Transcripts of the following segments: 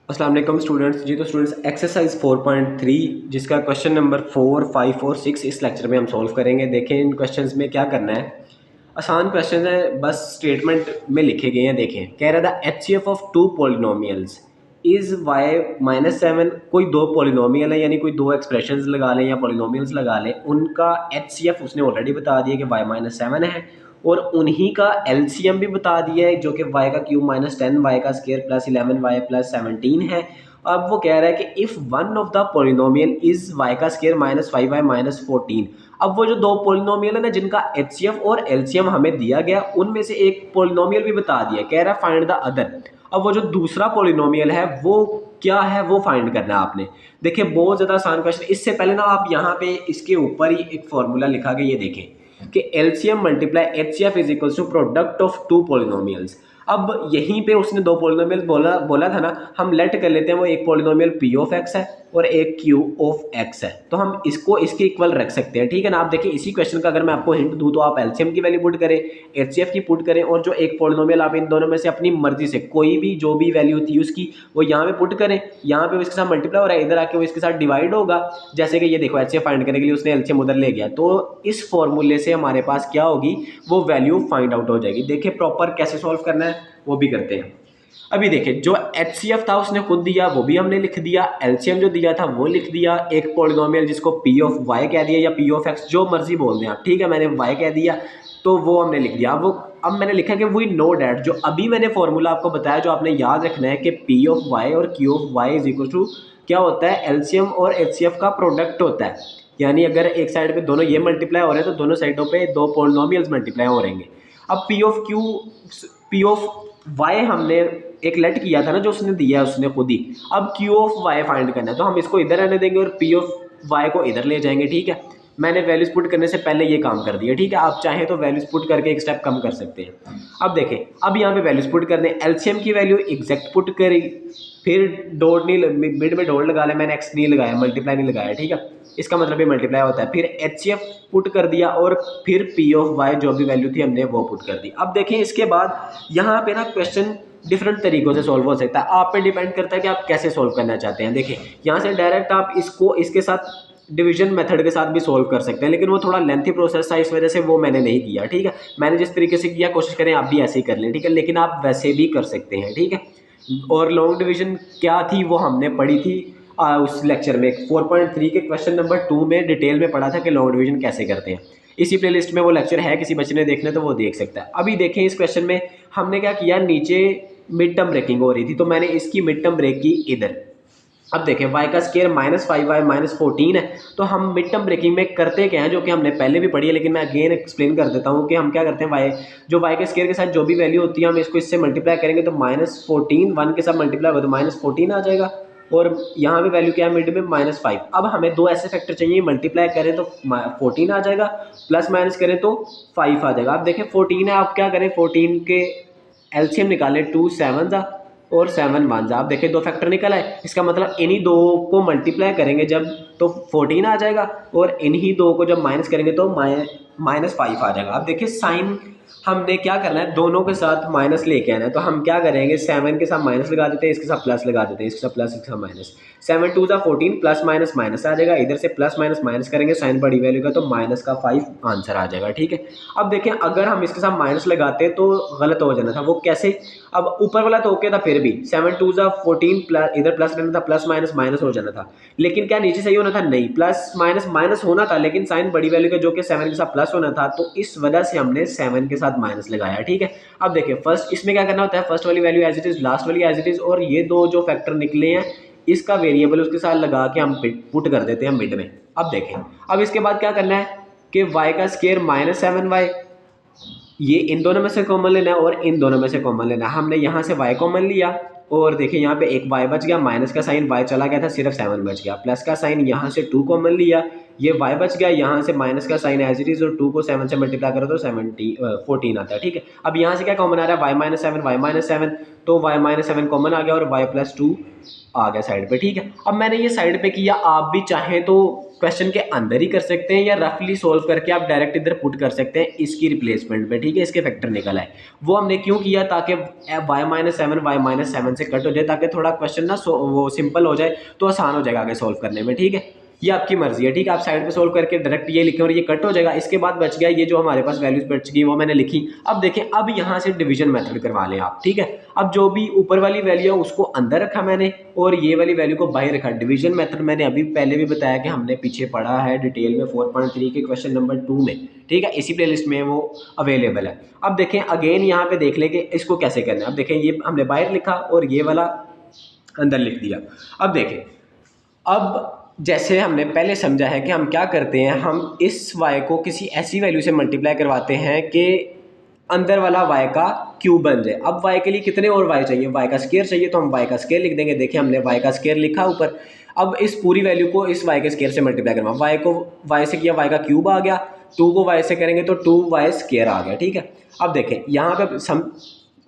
अस्सलाम वालेकुम स्टूडेंट्स। जी तो स्टूडेंट्स एक्सरसाइज 4.3 जिसका क्वेश्चन नंबर 4, 5 और 6 इस लेक्चर में हम सॉल्व करेंगे। देखें इन क्वेश्चंस में क्या करना है। आसान क्वेश्चन है, बस स्टेटमेंट में लिखे गए हैं। देखें, कह रहा था H C F of two polynomials is Y minus seven. कोई दो पोलिनोमियल है, यानी कोई दो एक्सप्रेशंस लगा लें या पोलिनोमियल्स लगा लें, उनका एच सी एफ उसने ऑलरेडी बता दिया कि वाई माइनस सेवन है, और उन्हीं का एलसीएम भी बता दिया है जो कि वाई का क्यूब माइनस टेन वाई का स्केयर प्लस 11 वाई प्लस 17 है। अब वो कह रहा है कि if one of the polynomial is Y का square minus five Y minus 14। अब वो जो दो पोलिनोमियल है ना जिनका एचसीएफ और एलसीएम हमें दिया गया, उनमें से एक पोलिनोमियल भी बता दिया, कह रहा है फाइंड द अदर। अब वो जो दूसरा पोलिनोमियल है वो क्या है, वो फाइंड करना है आपने। देखिए बहुत ज़्यादा आसान क्वेश्चन। इससे पहले ना आप यहाँ पे इसके ऊपर ही एक फॉर्मूला लिखा गया, ये देखें कि LCM multiply HCF is equals to product of two polynomials. अब यहीं पे उसने दो पोलिनोमियल बोला बोला था ना, हम लेट कर लेते हैं वो एक पोलिनोमियल पी ऑफ एक्स है और एक क्यू ऑफ एक्स है, तो हम इसको इसके इक्वल रख सकते हैं। ठीक है ना। आप देखिए इसी क्वेश्चन का अगर मैं आपको हिंट दूं तो आप एलसीएम की वैल्यू पुट करें, एचसीएफ की पुट करें, और जो एक पोलिनोमियल आप इन दोनों में से अपनी मर्जी से कोई भी जो भी वैल्यू थी उसकी वो यहाँ पे पुट करें। यहाँ पे वो इसके साथ मल्टीप्लाई हो रहा है, इधर आके वो इसके साथ डिवाइड होगा। जैसे कि ये देखो एचसीएफ फाइंड करने के लिए उसने एलसीएम उधर ले गया, तो इस फॉर्मूले से हमारे पास क्या होगी, वो वैल्यू फाइंड आउट हो जाएगी। देखिए प्रॉपर कैसे सॉल्व करना है वो भी करते हैं। अभी देखिए जो एचसीएफ था उसने खुद दिया, वो भी हमने लिख दिया। एलसीएम जो दिया था वो लिख दिया। एक पॉलिनोमियल जिसको पी ऑफ वाई कह दिया या पी ऑफ एक्स, जो मर्जी बोल दें आप, ठीक है, मैंने वाई कह दिया तो वो हमने लिख दिया। अब मैंने लिखा कि वी नो डैट, जो अभी मैंने फॉर्मूला आपको बताया जो आपने याद रखना है कि पी ऑफ वाई और Q of Y is equal to क्या होता है, एलसीएम और एचसीएफ का प्रोडक्ट होता है। यानी अगर एक साइड पे दोनों ये मल्टीप्लाई हो रहे हैं तो दोनों साइडों पे दो पॉलिनोमियल्स मल्टीप्लाई हो रहेंगे। अब पी ऑफ वाई हमने एक लेट किया था ना, जो उसने दिया है उसने खुद ही। अब क्यू ऑफ वाई फाइंड करना है, तो हम इसको इधर रहने देंगे और पी ऑफ वाई को इधर ले जाएंगे। ठीक है, मैंने वैल्यूज पुट करने से पहले ये काम कर दिया। ठीक है, आप चाहें तो वैल्यूज पुट करके एक स्टेप कम कर सकते हैं। अब देखें, अब यहाँ पे वैल्यूज पुट करने, एलसीएम की वैल्यू एग्जैक्ट पुट करी, फिर डॉट नहीं, मिड में डॉट लगा लिया, मैंने एक्स नहीं लगाया, मल्टीप्लाई नहीं लगाया। ठीक है, इसका मतलब ये मल्टीप्लाई होता है। फिर एचसीएफ पुट कर दिया और फिर पी ऑफ वाई जो भी वैल्यू थी हमने वो पुट कर दी। अब देखें इसके बाद यहाँ पे ना क्वेश्चन डिफरेंट तरीकों से सॉल्व हो सकता है, आप पे डिपेंड करता है कि आप कैसे सॉल्व करना चाहते हैं। देखिए यहाँ से डायरेक्ट आप इसको इसके साथ डिवीजन मेथड के साथ भी सॉल्व कर सकते हैं, लेकिन वो थोड़ा लेंथी प्रोसेस था, इस वजह से वो मैंने नहीं किया। ठीक है, मैंने जिस तरीके से किया कोशिश करें आप भी ऐसे ही कर लें। ठीक है, लेकिन आप वैसे भी कर सकते हैं। ठीक है, और लॉन्ग डिवीजन क्या थी वो हमने पढ़ी थी उस लेक्चर में 4.3 के क्वेश्चन नंबर 2 में डिटेल में पढ़ा था कि लॉन्ग डिवीजन कैसे करते हैं। इसी प्लेलिस्ट में वो लेक्चर है, किसी बच्चे ने देखना तो वो देख सकता है। अभी देखें इस क्वेश्चन में हमने क्या किया, नीचे मिड टर्म ब्रेकिंग हो रही थी तो मैंने इसकी मिड टर्म ब्रेक की इधर। अब देखें वाई का square minus five Y minus 14 है, तो हम मिड टर्म ब्रेकिंग में करते क्या है, जो कि हमने पहले भी पढ़ी है, लेकिन मैं अगेन एक्सप्लेन कर देता हूँ कि हम क्या करते हैं। वाई के स्केयर के साथ जो भी वैल्यू होती है हम इसको इससे मल्टीप्लाई करेंगे तो माइनस 14 वन के साथ मल्टीप्लाई होगा तो माइनस 14 आ जाएगा, और यहाँ पे वैल्यू क्या है मिड में माइनस 5। अब हमें दो ऐसे फैक्टर चाहिए, मल्टीप्लाई करें तो 14 आ जाएगा, प्लस माइनस करें तो 5 आ जाएगा। अब देखें 14 है, आप क्या करें 14 के एलसीएम निकालें, 2 7 जा और 7 1 जा। आप देखें दो फैक्टर निकल आए, इसका मतलब इन्हीं दो को मल्टीप्लाई करेंगे जब तो 14 आ जाएगा, और इन्हीं दो को जब माइनस करेंगे तो माइनस 5 आ जाएगा। अब देखिए साइन हमने क्या करना है, दोनों के साथ माइनस लेके आना है, तो हम क्या करेंगे 7 के साथ माइनस लगा देते हैं, इसके साथ प्लस लगा देते हैं, इसके साथ प्लस इसके साथ माइनस। 7 2 जा 14 प्लस माइनस माइनस आ जाएगा, इधर से प्लस माइनस माइनस करेंगे साइन बड़ी वैल्यू का तो माइनस का 5 आंसर आ जाएगा। ठीक है, अब देखें अगर हम इसके साथ माइनस लगाते तो गलत हो जाना था, वो कैसे, अब ऊपर वाला तो ओके था, फिर भी 7 2 जा 14 प्लस इधर प्लस रहना था, प्लस माइनस माइनस हो जाना था, लेकिन क्या नीचे सही होना था, नहीं, प्लस माइनस माइनस होना था, लेकिन साइन बड़ी वैल्यू का जो कि 7 के साथ प्लस होना था, तो इस वजह से हमने 7 के साथ माइनस लगाया। ठीक है, अब देखिए फर्स्ट इसमें क्या करना होता है, फर्स्ट वाली value as it is, last वाली एज इट इज, और ये दो जो फैक्टर निकले हैं इसका वेरिएबल उसके साथ लगा के हम पुट कर देते हैं मिड में। अब देखें, अब इसके बाद क्या करना है कि y का स्केयर माइनस 7y, ये इन दोनों में से कॉमन लेना है और इन दोनों में से कॉमन लेना है। हमने यहाँ से y कॉमन लिया और देखिए यहाँ पे एक y बच गया, माइनस का साइन y चला गया था, सिर्फ 7 बच गया, प्लस का साइन यहाँ से 2 कॉमन लिया, ये y बच गया, यहाँ से माइनस का साइन एज इट इज और 2 को 7 से मल्टीप्लाई करो तो 14 आता है। ठीक है, अब यहाँ से क्या कॉमन आ रहा है, y माइनस 7 y माइनस 7, तो y माइनस 7 कॉमन आ गया और y प्लस 2 आ गया साइड पे। ठीक है, अब मैंने ये साइड पे किया, आप भी चाहें तो क्वेश्चन के अंदर ही कर सकते हैं या रफली सोल्व करके आप डायरेक्ट इधर पुट कर सकते हैं इसकी रिप्लेसमेंट में, ठीक है। इसके फैक्टर निकल आए, वो हमने क्यों किया, ताकि y-7 से कट हो जाए, ताकि थोड़ा क्वेश्चन ना वो सिंपल हो जाए, तो आसान हो जाएगा आगे सोल्व करने में, ठीक है। ये आपकी मर्जी है, ठीक है। आप साइड पे सोल्व करके डायरेक्ट ये लिखें और ये कट हो जाएगा। इसके बाद बच गया ये जो हमारे पास वैल्यूज बच गई वो मैंने लिखी। अब देखें, अब यहाँ से डिवीजन मेथड करवा लें आप, ठीक है। अब जो भी ऊपर वाली वैल्यू है उसको अंदर रखा मैंने और ये वाली वैल्यू को बाहर रखा। डिवीजन मेथड मैंने अभी पहले भी बताया कि हमने पीछे पढ़ा है डिटेल में 4.3 के क्वेश्चन नंबर 2 में, ठीक है। इसी प्लेलिस्ट में वो अवेलेबल है। अब देखें अगेन यहाँ पे देख लें कि इसको कैसे करना है। अब देखें ये हमने बाहर लिखा और ये वाला अंदर लिख दिया। अब देखें, अब जैसे हमने पहले समझा है कि हम क्या करते हैं, हम इस y को किसी ऐसी वैल्यू से मल्टीप्लाई करवाते हैं कि अंदर वाला y का क्यूब बन जाए। अब y के लिए कितने और y चाहिए, y का स्क्वायर चाहिए, तो हम y का स्क्वायर लिख देंगे। देखिए हमने y का स्क्वायर लिखा ऊपर। अब इस पूरी वैल्यू को इस y के स्क्वायर से मल्टीप्लाई करवा, y को y से किया, y का क्यूब आ गया, 2 को y से करेंगे तो 2y स्क्वायर आ गया, ठीक है। अब देखें यहाँ पे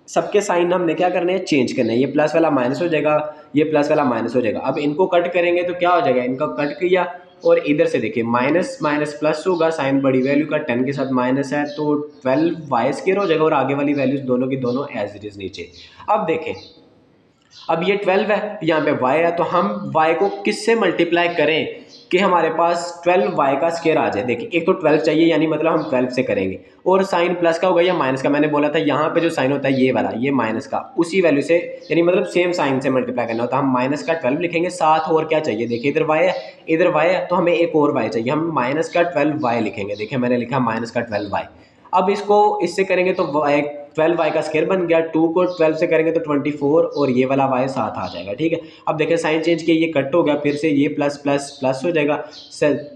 सबके साइन हमने क्या करने हैं, चेंज करना है। ये प्लस वाला माइनस हो जाएगा, ये प्लस वाला माइनस हो जाएगा। अब इनको कट करेंगे तो क्या हो जाएगा, इनका कट किया और इधर से देखिए माइनस माइनस प्लस होगा, साइन बड़ी वैल्यू का 10 के साथ माइनस है तो 12y स्क्वायर हो जाएगा और आगे वाली वैल्यूज दोनों की दोनों एज इट इज नीचे। अब देखें, अब ये 12 है, यहाँ पे y है, तो हम y को किससे मल्टीप्लाई करें कि हमारे पास 12y का स्क्वायर आ जाए। देखिए एक तो 12 चाहिए, यानी मतलब हम 12 से करेंगे और साइन प्लस का होगा या माइनस का। मैंने बोला था यहाँ पे जो साइन होता है ये वाला, ये माइनस का, उसी वैल्यू से यानी मतलब सेम साइन से मल्टीप्लाई करना होता है। हम माइनस का 12 लिखेंगे, साथ और क्या चाहिए, देखिए इधर y है, इधर y है, तो हमें एक और y चाहिए, हम माइनस का 12y लिखेंगे। देखिए मैंने लिखा माइनस का 12y। अब इसको इससे करेंगे तो 12y का स्क्वायर बन गया, 2 को 12 से करेंगे तो 24 और ये वाला y साथ आ जाएगा, ठीक है। अब देखें साइन चेंज किया, ये कट हो गया, फिर से ये प्लस प्लस प्लस हो जाएगा,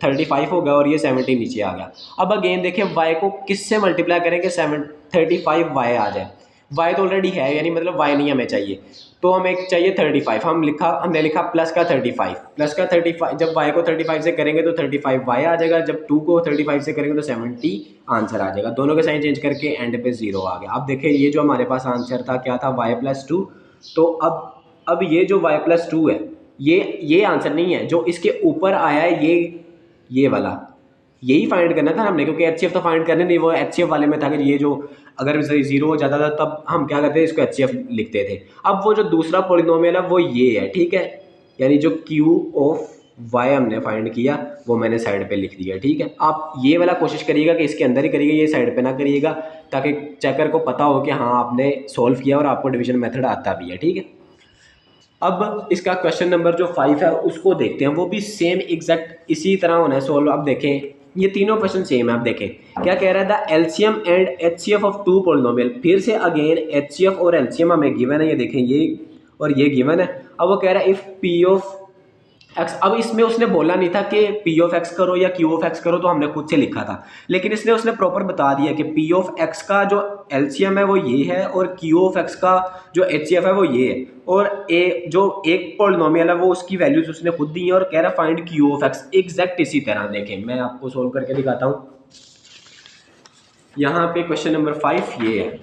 35 हो गया और ये 70 नीचे आ गया। अब अगेन देखें y को किससे मल्टीप्लाई करेंगे, 35y आ जाए। y तो ऑलरेडी है, यानी मतलब y नहीं हमें चाहिए, तो हमें चाहिए 35। हमने लिखा प्लस का 35, जब y को 35 से करेंगे तो 35y आ जाएगा, जब 2 को 35 से करेंगे तो 70 आंसर आ जाएगा। दोनों के साइन चेंज करके एंड पे 0 आ गया। अब देखिए ये जो हमारे पास आंसर था क्या था, y+2। तो अब ये जो y+2 है ये आंसर नहीं है, जो इसके ऊपर आया है ये वाला, यही फाइंड करना था हमने, क्योंकि HCF तो फाइंड करने नहीं, वो HCF वाले में था कि ये जो अगर 0 हो जाता था तब हम क्या करते थे, इसको HCF लिखते थे। अब वो जो दूसरा पॉलिनोमियल है वो ये है, ठीक है, यानी जो Q ऑफ y हमने फाइंड किया वो मैंने साइड पे लिख दिया, ठीक है। आप ये वाला कोशिश करिएगा कि इसके अंदर ही करिएगा, ये साइड पे ना करिएगा, ताकि चेकर को पता हो कि हाँ आपने सोल्व किया और आपको डिवीजन मेथड आता भी है, ठीक है। अब इसका क्वेश्चन नंबर जो 5 है उसको देखते हैं, वो भी सेम एग्जैक्ट इसी तरह होना है सोल्व। अब देखें ये तीनों क्वेश्चन सेम है। अब देखें क्या कह रहा है, the LCM and HCF of 2 polynomial. फिर से अगेन एचसीएफ और एलसीएम हमें गिवन है, ये देखें ये और ये गिवन है। अब वो कह रहा है इफ पी ऑफ एक्स। अब इसमें उसने बोला नहीं था कि पी ऑफ एक्स करो या क्यू ऑफ एक्स करो, तो हमने खुद से लिखा था, लेकिन उसने प्रॉपर बता दिया कि पी ऑफ एक्स का जो एलसीएम है वो ये है और क्यू ऑफ एक्स का जो एचसीएफ है वो ये है, और जो एक पॉलिनोमियल है वो उसकी वैल्यूज उसने खुद दी है और कह रहा है find Q of x. Exact इसी तरह देखें, मैं आपको सोल्व करके दिखाता हूँ। यहाँ पे क्वेश्चन नंबर 5 ये है,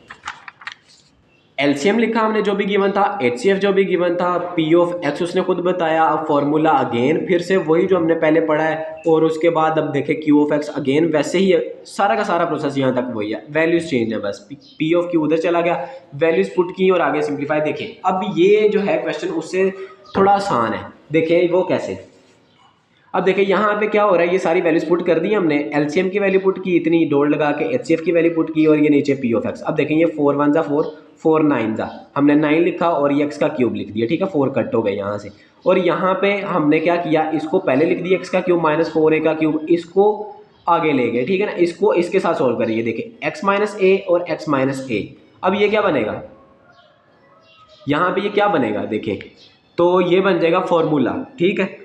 एलसीएम लिखा हमने जो भी गिवन था, एचसीएफ जो भी गिवन था, पी ऑफ एक्स उसने खुद बताया। अब फॉर्मूला अगेन फिर से वही जो हमने पहले पढ़ा है, और उसके बाद अब देखें क्यू ऑफ एक्स अगेन वैसे ही है, सारा का सारा प्रोसेस यहाँ तक वही है, वैल्यूज चेंज है बस। पी ऑफ क्यू उधर चला गया, वैल्यूज पुट की और आगे सिंप्लीफाई। देखें अब ये जो है क्वेश्चन उससे थोड़ा आसान है, देखें वो कैसे। अब देखिए यहाँ पे क्या हो रहा है, ये सारी वैल्यूज पुट कर दी हमने, एलसीएम की वैल्यू पुट की इतनी डॉट लगा के, एचसीएफ की वैल्यू पुट की और ये नीचे पी ऑफ एक्स। अब देखें ये 4 1 जा 4, 4 9 जा, हमने 9 लिखा और ये एक्स का क्यूब लिख दिया, ठीक है, 4 कट हो गए यहाँ से। और यहाँ पे हमने क्या किया, इसको पहले लिख दिया एक्स का क्यूब माइनस 4a का क्यूब, इसको आगे ले गए, ठीक है ना, इसको इसके साथ सोल्व करिए। देखिए एक्स माइनस ए और एक्स माइनस ए, अब ये क्या बनेगा, यहाँ पे ये क्या बनेगा, देखिए तो ये बन जाएगा फॉर्मूला, ठीक है।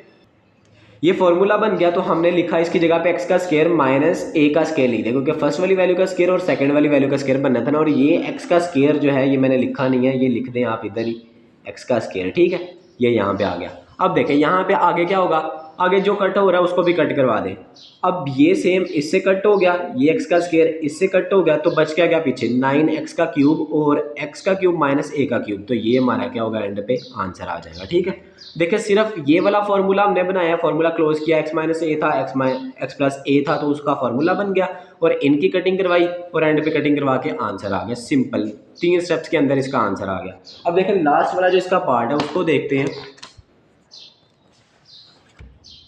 ये फॉर्मूला बन गया तो हमने लिखा इसकी जगह पे एक्स का स्क्वायर माइनस ए का स्क्वायर लिख दिया, क्योंकि फर्स्ट वाली वैल्यू का स्क्वायर और सेकंड वाली वैल्यू का स्क्वायर बनना था ना। और ये एक्स का स्क्वायर जो है ये मैंने लिखा नहीं है, ये लिख दें आप इधर ही, एक्स का स्क्वायर, ठीक है, ये यहाँ पे आ गया। अब देखें यहाँ पे आगे क्या होगा, आगे जो कट हो रहा है उसको भी कट करवा दें। अब ये सेम इससे कट हो गया, ये एक्स का स्क्वायर इससे कट हो गया, तो बच क्या गया पीछे 9x का क्यूब और x का क्यूब माइनस a का क्यूब। तो ये हमारा क्या होगा, एंड पे आंसर आ जाएगा। ठीक है, देखिए सिर्फ ये वाला फॉर्मूला हमने बनाया, फॉर्मूला क्लोज किया, x माइनस ए था, x प्लस ए था, तो उसका फॉर्मूला बन गया और इनकी कटिंग करवाई और एंड पे कटिंग करवा के आंसर आ गया। सिंपल 3 स्टेप्स के अंदर इसका आंसर आ गया। अब देखें लास्ट वाला जो इसका पार्ट है उसको देखते हैं।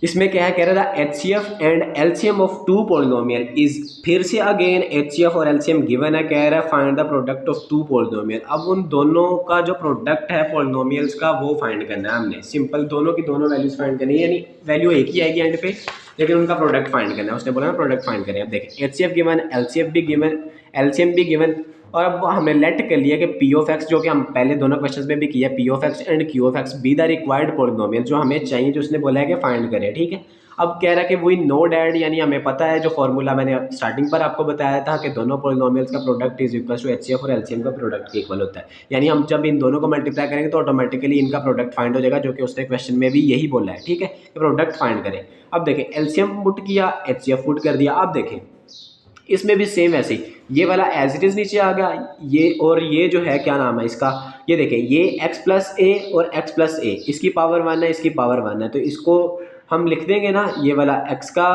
इसमें क्या है, कह रहा था HCF and LCM of two polynomial is, फिर से अगेन HCF और LCM गिवन है, कह रहा है find the product of two polynomial. अब उन दोनों का जो प्रोडक्ट है पॉलिनोमियल्स का वो फाइंड करना है हमने। सिंपल दोनों की दोनों वैल्यूज फाइंड करनी है, यानी वैल्यू एक ही आएगी एंड पे, लेकिन उनका प्रोडक्ट फाइंड करना है। उसने बोला ना प्रोडक्ट फाइंड करें। अब देखें HCF गिवन, LCF भी गिवन, LCM भी गिवन, और अब हमने लेट कर लिया कि पी ऑफ एक्स, जो कि हम पहले दोनों क्वेश्चन में भी किया, P of x and Q of x be the required polynomial, जो हमें चाहिए, जो उसने बोला है कि फाइंड करें। ठीक है, अब कह रहा है कि वही नो डैड, यानी हमें पता है जो फॉर्मूला मैंने स्टार्टिंग पर आपको बताया था कि दोनों पॉलिनोमियल्स का product is equal to HCF और LCM का प्रोडक्ट के इक्वल होता है। यानी हम जब इन दोनों को मल्टीप्लाई करेंगे तो ऑटोमेटिकली इनका प्रोडक्ट फाइंड हो जाएगा, जो कि उसने क्वेश्चन में भी यही बोला है। ठीक है, प्रोडक्ट फाइंड करें। अब देखें LCM पुट किया, HCF पुट कर दिया। अब देखें इसमें भी सेम वैसे ही ये वाला एज इट इज़ नीचे आ गया, ये और ये जो है क्या नाम है इसका, ये देखें ये x प्लस ए और x प्लस ए, इसकी पावर 1 है, इसकी पावर 1 है, तो इसको हम लिख देंगे ना, ये वाला x का,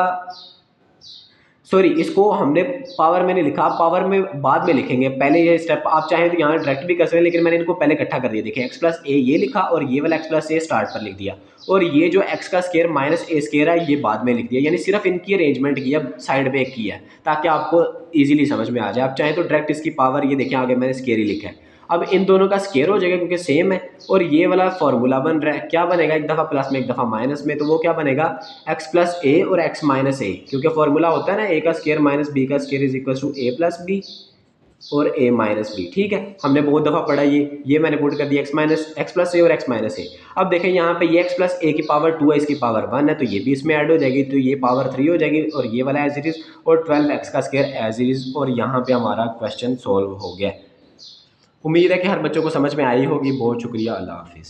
सॉरी इसको हमने पावर में नहीं लिखा, पावर में बाद में लिखेंगे। पहले ये स्टेप आप चाहें तो यहाँ डायरेक्ट भी कर सकते हैं, लेकिन मैंने इनको पहले इकट्ठा कर दिया। देखिए x प्लस ए ये लिखा और ये वाला x प्लस ए स्टार्ट पर लिख दिया, और ये जो x का स्क्वायर माइनस ए स्क्वायर है ये बाद में लिख दिया। यानी सिर्फ इनकी अरेंजमेंट किया, साइड पे एक किया है, ताकि आपको इजीली समझ में आ जाए। आप चाहें तो डायरेक्ट इसकी पावर, ये देखें आगे मैंने स्क्वायर ही लिखा है। अब इन दोनों का स्क्वायर हो जाएगा क्योंकि सेम है, और ये वाला फॉर्मूला बन रहा है, क्या बनेगा, एक दफ़ा प्लस में एक दफ़ा माइनस में, तो वो क्या बनेगा x प्लस ए और x माइनस ए, क्योंकि फॉर्मूला होता है ना a का स्क्वायर माइनस b का square is equal to a plus B और a माइनस बी। ठीक है, हमने बहुत दफ़ा पढ़ा ये मैंने पुट कर दिया x प्लस ए और x माइनस ए। अब देखें यहाँ पे ये x प्लस ए की पावर 2 है, इसकी पावर 1 है, तो ये भी इसमें ऐड हो जाएगी, तो ये पावर 3 हो जाएगी, और ये वाला एज इट इज़, और 12x का स्क्वायर एज इट इज़, और यहाँ पे हमारा क्वेश्चन सॉल्व हो गया। उम्मीद है कि हर बच्चों को समझ में आई होगी। बहुत शुक्रिया, अल्लाह हाफिज़।